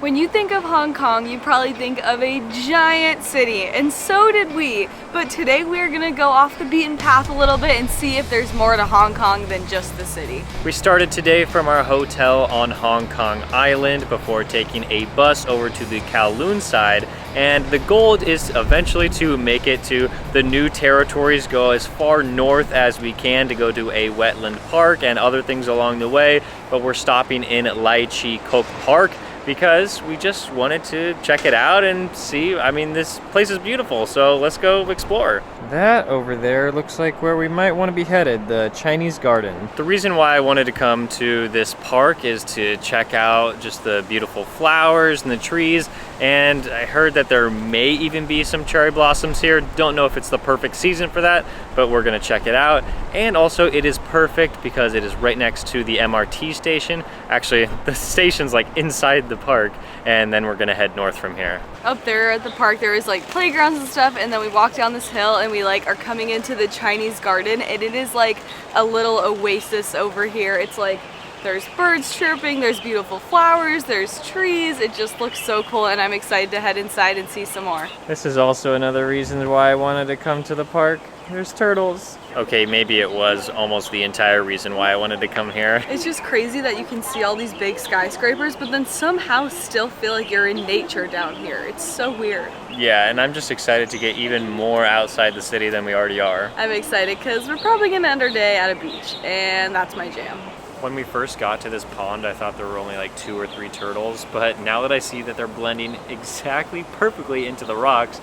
When you think of Hong Kong, you probably think of a giant city, and so did we. But today we are gonna go off the beaten path a little bit and see if there's more to Hong Kong than just the city. We started today from our hotel on Hong Kong Island before taking a bus over to the Kowloon side, and the goal is eventually to make it to the new territories, go as far north as we can to go to a wetland park and other things along the way, but we're stopping in Lai Chi Kok Park because we just wanted to check it out and see. I mean, this place is beautiful, so let's go explore. That over there looks like where we might want to be headed, the Chinese Garden. The reason why I wanted to come to this park is to check out just the beautiful flowers and the trees, and I heard that there may even be some cherry blossoms here. Don't know if it's the perfect season for that, but we're gonna check it out. And also it is perfect because it is right next to the MRT station. Actually, the station's like inside the park, and then we're gonna head north from here. Up there at the park there is like playgrounds and stuff, and then we walk down this hill and we like are coming into the Chinese Garden, and it is like a little oasis over here. It's like there's birds chirping, there's beautiful flowers, there's trees. It just looks so cool, and I'm excited to head inside and see some more. This is also another reason why I wanted to come to the park. There's turtles. Okay, maybe it was almost the entire reason why I wanted to come here. It's just crazy that you can see all these big skyscrapers, but then somehow still feel like you're in nature down here. It's so weird. Yeah, and I'm just excited to get even more outside the city than we already are. I'm excited because we're probably gonna end our day at a beach, and that's my jam. When we first got to this pond, I thought there were only like 2 or 3 turtles, but now that I see that they're blending exactly perfectly into the rocks,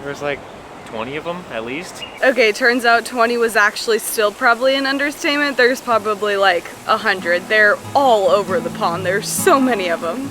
there's like 20 of them at least. Okay, turns out 20 was actually still probably an understatement. There's probably like 100. They're all over the pond. There's so many of them.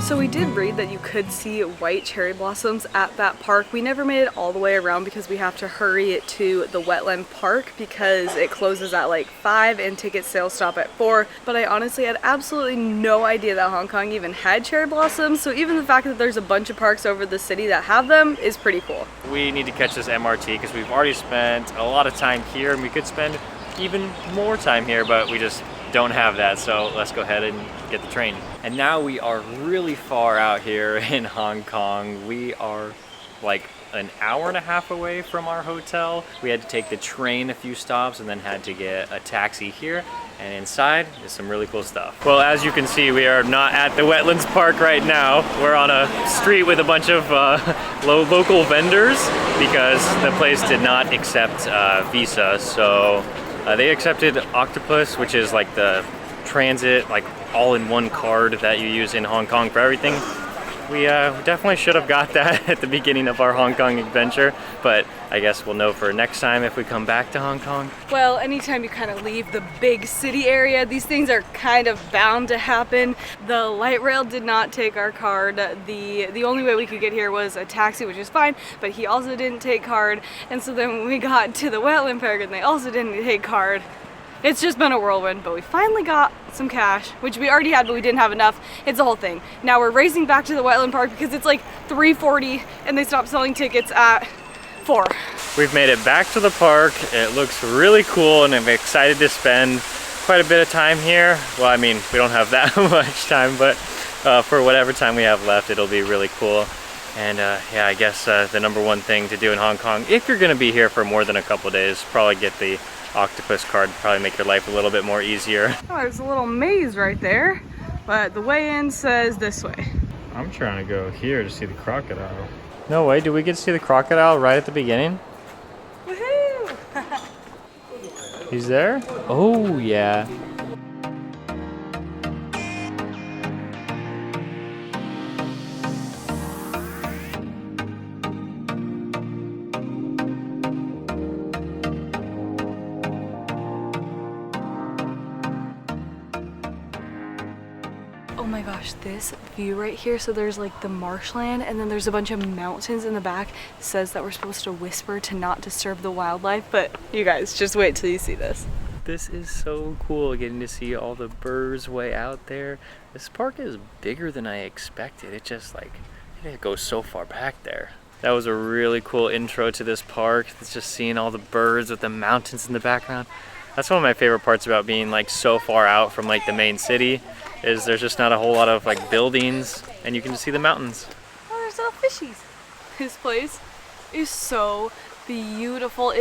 So we did read that you could see white cherry blossoms at that park. We never made it all the way around because we have to hurry it to the wetland park because it closes at like 5 and ticket sales stop at 4. But I honestly had absolutely no idea that Hong Kong even had cherry blossoms. So even the fact that there's a bunch of parks over the city that have them is pretty cool. We need to catch this MRT because we've already spent a lot of time here, and we could spend even more time here, but we just don't have that, so let's go ahead and get the train. And now we are really far out here in Hong Kong. We are like an hour and a half away from our hotel. We had to take the train a few stops and then had to get a taxi here, and inside is some really cool stuff. Well, as you can see, we are not at the Wetlands Park right now. We're on a street with a bunch of local vendors because the place did not accept Visa, so they accepted Octopus, which is like the transit, like all-in-one card that you use in Hong Kong for everything. We definitely should have got that at the beginning of our Hong Kong adventure, but I guess we'll know for next time if we come back to Hong Kong. Well, anytime you kind of leave the big city area, these things are kind of bound to happen. The light rail did not take our card. The only way we could get here was a taxi, which is fine, but he also didn't take card. And so then when we got to the wetland park and they also didn't take card, it's just been a whirlwind, but we finally got some cash, which we already had, but we didn't have enough. It's the whole thing. Now we're racing back to the wetland park because it's like 3:40 and they stopped selling tickets at 4. We've made it back to the park. It looks really cool, and I'm excited to spend quite a bit of time here. Well, I mean, we don't have that much time, but for whatever time we have left, it'll be really cool. And yeah, I guess the number one thing to do in Hong Kong, if you're gonna be here for more than a couple days, probably get the Octopus card. Probably make your life a little bit more easier. Oh, there's a little maze right there, but the way in says this way. I'm trying to go here to see the crocodile. No way, did we get to see the crocodile right at the beginning? Woohoo! He's there? Oh yeah. Oh my gosh, this view right here, so there's like the marshland and then there's a bunch of mountains in the back. It says that we're supposed to whisper to not disturb the wildlife, but You guys, just wait till you see this. This is so cool, getting to see all the birds way out there. This park is bigger than I expected. It goes so far back there. That was a really cool intro to this park. It's just seeing all the birds with the mountains in the background. That's one of my favorite parts about being like so far out from like the main city, is there's just not a whole lot of like buildings and you can just see the mountains. Oh, there's little fishies. This place is so beautiful.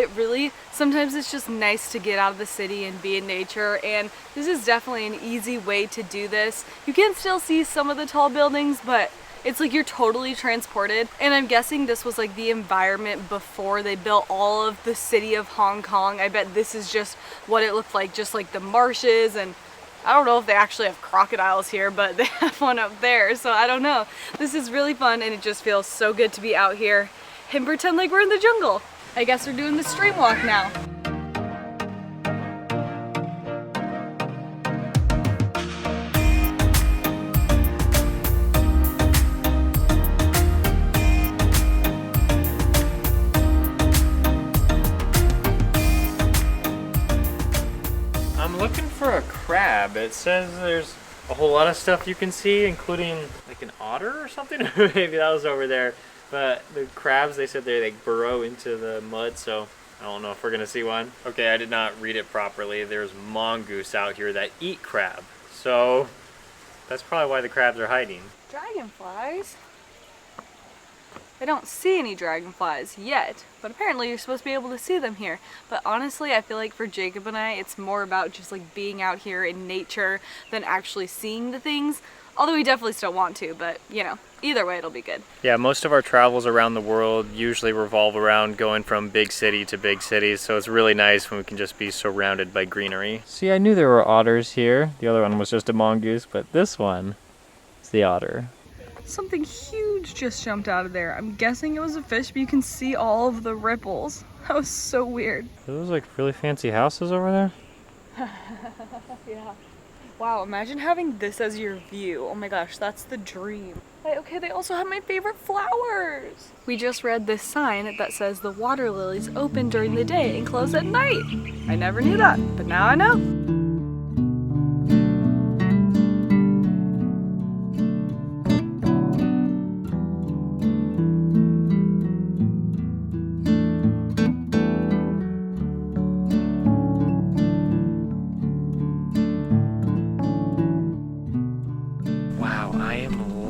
Sometimes it's just nice to get out of the city and be in nature, and this is definitely an easy way to do this. You can still see some of the tall buildings, but it's like you're totally transported. And I'm guessing this was like the environment before they built all of the city of Hong Kong. I bet this is just what it looked like, just like the marshes, and I don't know if they actually have crocodiles here, but they have one up there, so I don't know. This is really fun, and it just feels so good to be out here and pretend like we're in the jungle. I guess we're doing the stream walk now. I'm looking for a crab. It says there's a whole lot of stuff you can see, including like an otter or something. Maybe that was over there. But the crabs, they said they like burrow into the mud, so I don't know if we're gonna see one. Okay, I did not read it properly. There's mongoose out here that eat crab. So that's probably why the crabs are hiding. Dragonflies? I don't see any dragonflies yet, but apparently you're supposed to be able to see them here. But honestly, I feel like for Jacob and I, it's more about just like being out here in nature than actually seeing the things. Although we definitely still want to, but you know, either way it'll be good. Yeah, most of our travels around the world usually revolve around going from big city to big cities, so it's really nice when we can just be surrounded by greenery. See, I knew there were otters here. The other one was just a mongoose, but this one is the otter. Something huge just jumped out of there. I'm guessing it was a fish, but you can see all of the ripples. That was so weird. Are those like really fancy houses over there? Yeah. Wow, imagine having this as your view. Oh my gosh, that's the dream. Okay, they also have my favorite flowers. We just read this sign that says the water lilies open during the day and close at night. I never knew that, but now I know.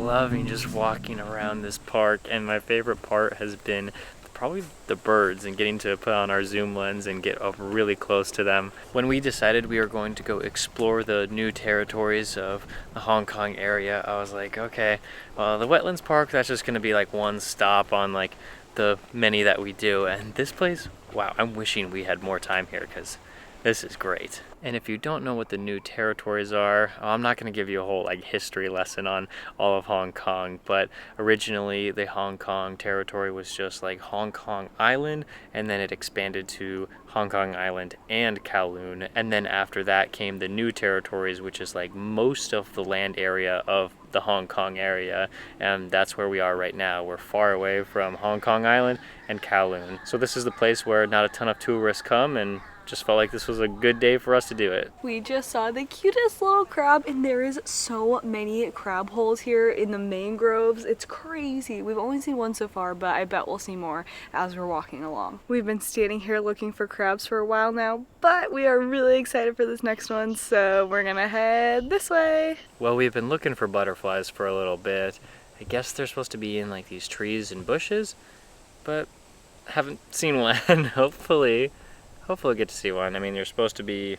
Loving just walking around this park, and my favorite part has been probably the birds and getting to put on our zoom lens and get up really close to them. When we decided we were going to go explore the new territories of the Hong Kong area, I was like, okay, well, the Wetlands Park, that's just gonna be like one stop on like the many that we do, and this place, wow, I'm wishing we had more time here because this is great. And if you don't know what the new territories are, I'm not going to give you a whole like history lesson on all of Hong Kong, but originally the Hong Kong territory was just like Hong Kong Island, and then it expanded to Hong Kong Island and Kowloon, and then after that came the new territories, which is like most of the land area of the Hong Kong area, and that's where we are right now. We're far away from Hong Kong Island and Kowloon. So this is the place where not a ton of tourists come, and just felt like this was a good day for us to do it. We just saw the cutest little crab, and there is so many crab holes here in the mangroves. It's crazy. We've only seen one so far, but I bet we'll see more as we're walking along. We've been standing here looking for crabs for a while now, but we are really excited for this next one, so we're gonna head this way. Well, we've been looking for butterflies for a little bit. I guess they're supposed to be in like these trees and bushes, but haven't seen one. Hopefully we'll get to see one. I mean, you're supposed to be...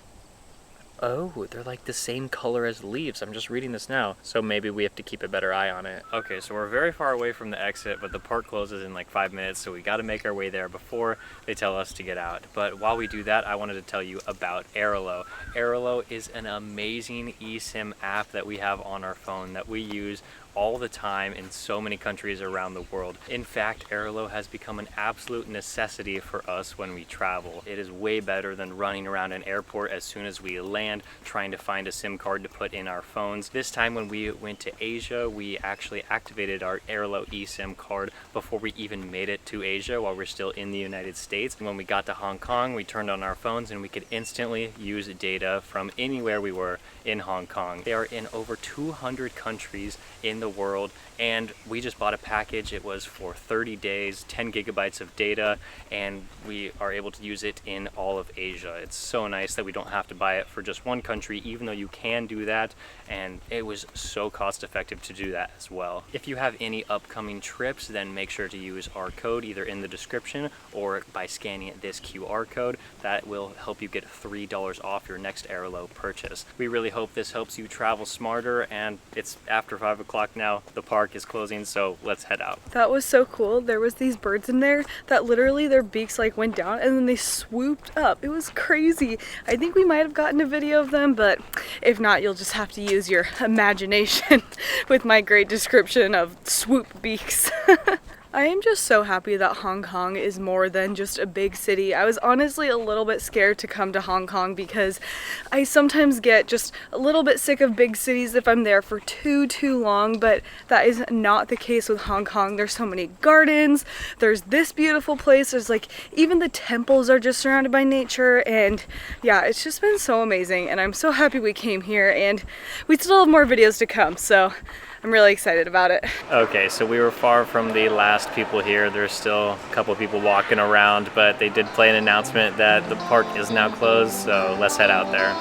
Oh, they're like the same color as the leaves. I'm just reading this now. So maybe we have to keep a better eye on it. Okay, so we're very far away from the exit, but the park closes in like 5 minutes, so we gotta make our way there before they tell us to get out. But while we do that, I wanted to tell you about Airalo. Airalo is an amazing eSIM app that we have on our phone that we use all the time in so many countries around the world. In fact, Airalo has become an absolute necessity for us when we travel. It is way better than running around an airport as soon as we land, trying to find a SIM card to put in our phones. This time when we went to Asia, we actually activated our Airalo eSIM card before we even made it to Asia while we're still in the United States. And when we got to Hong Kong, we turned on our phones and we could instantly use data from anywhere we were in Hong Kong. They are in over 200 countries in the world, and we just bought a package. It was for 30 days, 10 gigabytes of data, and we are able to use it in all of Asia. It's so nice that we don't have to buy it for just one country, even though you can do that, and it was so cost effective to do that as well. If you have any upcoming trips, then make sure to use our code either in the description or by scanning this QR code. That will help you get $3 off your next Airalo purchase. We really hope this helps you travel smarter, and it's after 5 o'clock now. The park is closing, so let's head out. That was so cool. There was these birds in there that literally their beaks like went down and then they swooped up. It was crazy. I think we might have gotten a video of them, but if not, you'll just have to use your imagination with my great description of swoop beaks. I am just so happy that Hong Kong is more than just a big city. I was honestly a little bit scared to come to Hong Kong because I sometimes get just a little bit sick of big cities if I'm there for too long, but that is not the case with Hong Kong. There's so many gardens, there's this beautiful place, there's like even the temples are just surrounded by nature, and yeah, it's just been so amazing, and I'm so happy we came here, and we still have more videos to come, so I'm really excited about it. Okay, so we were far from the last people here. There's still a couple of people walking around, but they did play an announcement that the park is now closed, so let's head out there.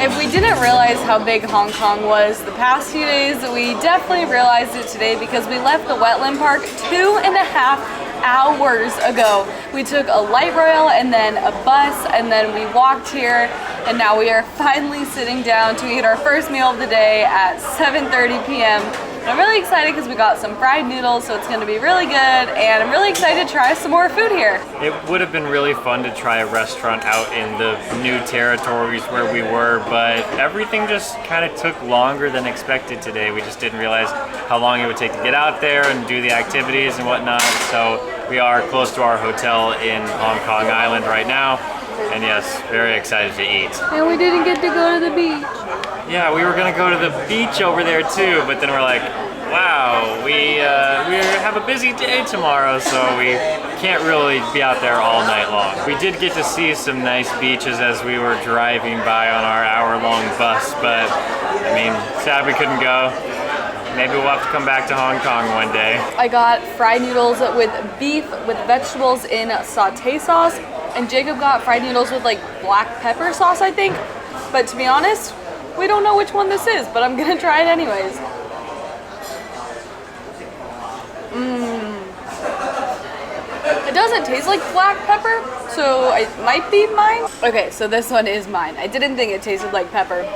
If we didn't realize how big Hong Kong was the past few days, we definitely realized it today because we left the wetland park 2.5 hours ago. We took a light rail and then a bus, and then we walked here, and now we are finally sitting down to eat our first meal of the day at 7:30 p.m. I'm really excited because we got some fried noodles, so it's going to be really good, and I'm really excited to try some more food here. It would have been really fun to try a restaurant out in the new territories where we were, but everything just kind of took longer than expected today. We just didn't realize how long it would take to get out there and do the activities and whatnot, so we are close to our hotel in Hong Kong Island right now, and yes, very excited to eat. And we didn't get to go to the beach. Yeah, we were gonna go to the beach over there too, but then we're like, wow, we have a busy day tomorrow, so we can't really be out there all night long. We did get to see some nice beaches as we were driving by on our hour-long bus, but I mean, sad we couldn't go. Maybe we'll have to come back to Hong Kong one day. I got fried noodles with beef with vegetables in sauté sauce, and Jacob got fried noodles with like black pepper sauce, I think. But to be honest, we don't know which one this is, but I'm gonna try it anyways. It doesn't taste like black pepper, so it might be mine. Okay, so this one is mine. I didn't think it tasted like pepper.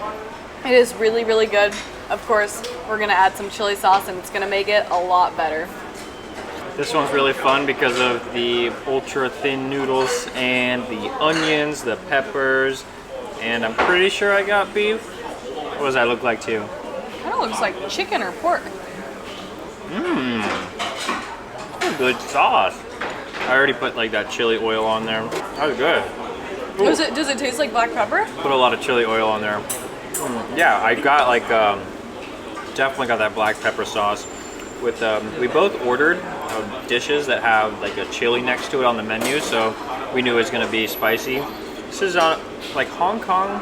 It is really good. Of course, we're gonna add some chili sauce and it's gonna make it a lot better. This one's really fun because of the ultra thin noodles and the onions, the peppers, and I'm pretty sure I got beef. What does that look like to you? Kind of looks like chicken or pork. That's a good sauce. I already put like that chili oil on there. That was good. Does it taste like black pepper? Put a lot of chili oil on there. Yeah, I got like, definitely got that black pepper sauce. With we both ordered dishes that have like a chili next to it on the menu, so we knew it was gonna be spicy. This is like Hong Kong.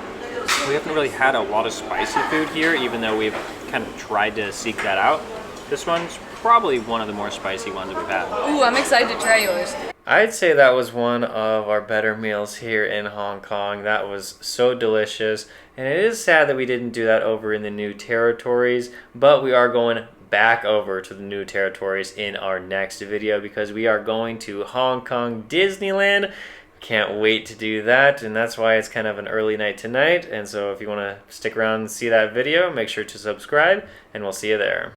We haven't really had a lot of spicy food here, even though we've kind of tried to seek that out. This one's probably one of the more spicy ones that we've had. Ooh, I'm excited to try yours. I'd say that was one of our better meals here in Hong Kong. That was so delicious, and it is sad that we didn't do that over in the new territories, but we are going back over to the new territories in our next video because we are going to Hong Kong Disneyland. Can't wait to do that, and that's why it's kind of an early night tonight. And so if you want to stick around and see that video, make sure to subscribe, and we'll see you there.